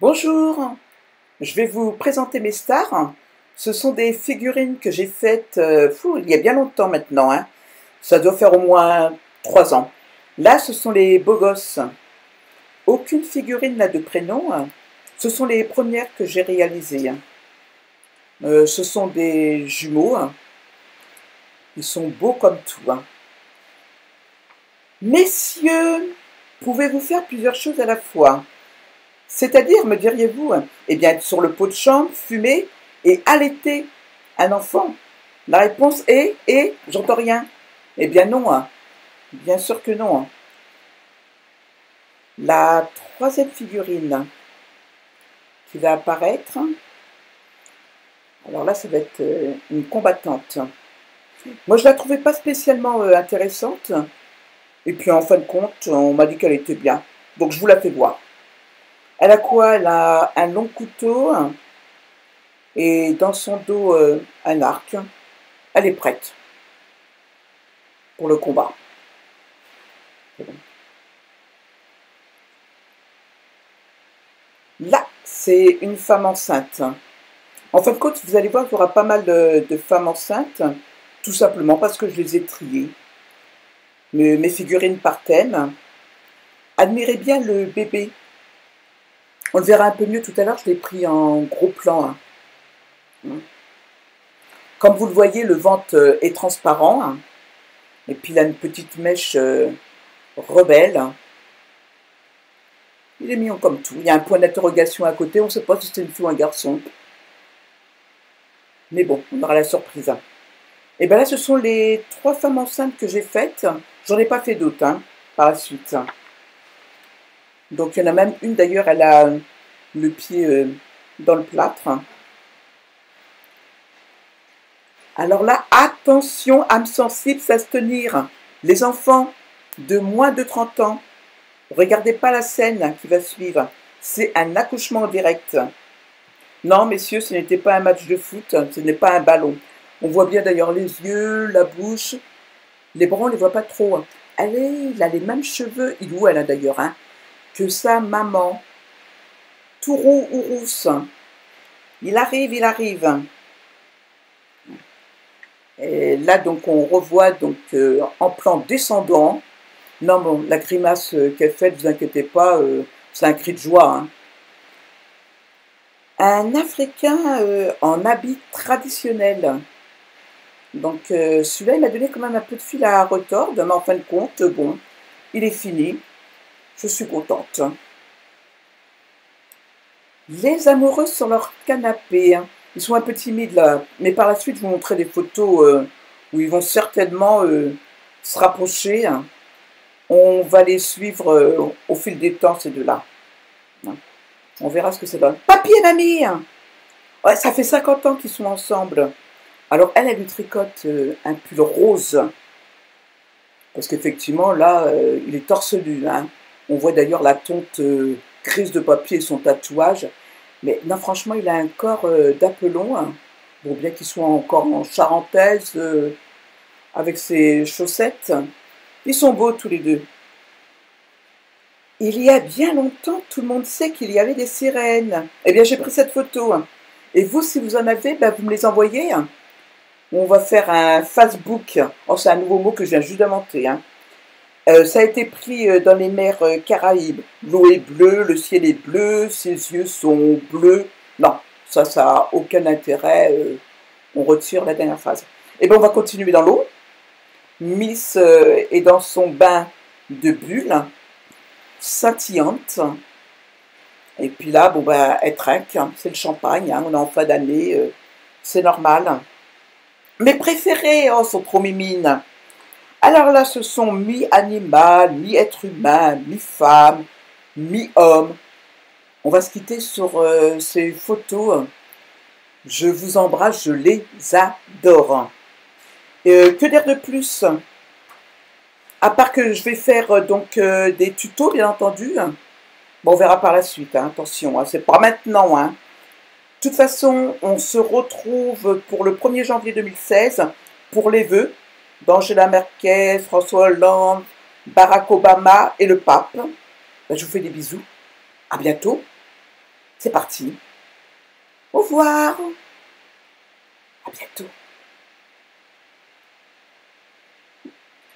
Bonjour, je vais vous présenter mes stars. Ce sont des figurines que j'ai faites il y a bien longtemps maintenant, hein. Ça doit faire au moins 3 ans. Là, ce sont les beaux gosses. Aucune figurine n'a de prénom, hein. Ce sont les premières que j'ai réalisées, hein. Ce sont des jumeaux, hein. Ils sont beaux comme tout, hein. Messieurs, pouvez-vous faire plusieurs choses à la fois? C'est-à-dire, me diriez-vous, eh bien, être sur le pot de chambre, fumer et allaiter un enfant? La réponse est, j'entends rien. Eh bien non, hein. Bien sûr que non, hein. La troisième figurine qui va apparaître, alors là, ça va être une combattante. Moi, je la trouvais pas spécialement intéressante. Et puis, en fin de compte, on m'a dit qu'elle était bien. Donc, je vous la fais voir. Elle a quoi? Elle a un long couteau et dans son dos un arc. Elle est prête pour le combat. Là, c'est une femme enceinte. En fin de compte, vous allez voir qu'il y aura pas mal de femmes enceintes, tout simplement parce que je les ai triées. Mes figurines par thème. Admirez bien le bébé. On le verra un peu mieux tout à l'heure, je l'ai pris en gros plan, hein. Comme vous le voyez, le ventre est transparent, hein. Et puis il a une petite mèche rebelle. Il est mignon comme tout. Il y a un point d'interrogation à côté, on ne sait pas si c'est une fille ou un garçon. Mais bon, on aura la surprise. Et bien là, ce sont les 3 femmes enceintes que j'ai faites. J'en ai pas fait d'autres, hein, par la suite. Donc il y en a même une d'ailleurs, elle a le pied dans le plâtre. Alors là, attention, âme sensible, ça se tenir. Les enfants de moins de 30 ans, regardez pas la scène qui va suivre. C'est un accouchement en direct. Non, messieurs, ce n'était pas un match de foot, ce n'est pas un ballon. On voit bien d'ailleurs les yeux, la bouche. Les bras, on ne les voit pas trop. Il a les mêmes cheveux, il ou elle a d'ailleurs, hein, que sa maman. Tout roux ou rousse. Il arrive, il arrive. Et là, donc, on revoit donc en plan descendant. Non, bon, la grimace qu'elle fait, ne vous inquiétez pas, c'est un cri de joie, hein. Un Africain en habit traditionnel. Donc celui-là, il m'a donné quand même un peu de fil à retordre, mais en fin de compte, bon, il est fini. Je suis contente. Les amoureux sur leur canapé, hein. Ils sont un peu timides là, mais par la suite, je vous montrerai des photos où ils vont certainement se rapprocher, hein. On va les suivre au fil des temps, ces deux-là, hein. On verra ce que ça donne. Papy et mamie! Ouais, ça fait 50 ans qu'ils sont ensemble. Alors, elle lui tricote un pull rose. Parce qu'effectivement, là, il est torse nu, hein. On voit d'ailleurs la tonte grise de papier et son tatouage. Mais non, franchement, il a un corps d'Apollon, hein. Bon, bien qu'il soit encore en charentaise, avec ses chaussettes. Ils sont beaux tous les deux. Il y a bien longtemps, tout le monde sait qu'il y avait des sirènes. Eh bien, j'ai pris cette photo, hein. Et vous, si vous en avez, ben, vous me les envoyez, hein. On va faire un Facebook. Oh, c'est un nouveau mot que je viens juste d'inventer, hein. Ça a été pris dans les mers Caraïbes. L'eau est bleue, le ciel est bleu, ses yeux sont bleus. Non, ça n'a aucun intérêt. On retire la dernière phrase. Et bien, on va continuer dans l'eau. Miss est dans son bain de bulles, scintillante. Et puis là, bon, ben, elle trinque, hein. C'est le champagne, hein. On est en fin d'année, c'est normal. Mes préférés, oh, sont trop mimines. Alors là, ce sont mi-animal, mi-être humain, mi-femme, mi-homme. On va se quitter sur ces photos. Je vous embrasse, je les adore. Que dire de plus? À part que je vais faire donc des tutos, bien entendu. Bon, on verra par la suite, hein. Attention, hein, c'est pas maintenant, hein. De toute façon, on se retrouve pour le 1er janvier 2016 pour les vœux d'Angela Merkel, François Hollande, Barack Obama et le pape. Ben, je vous fais des bisous. À bientôt. C'est parti. Au revoir. À bientôt.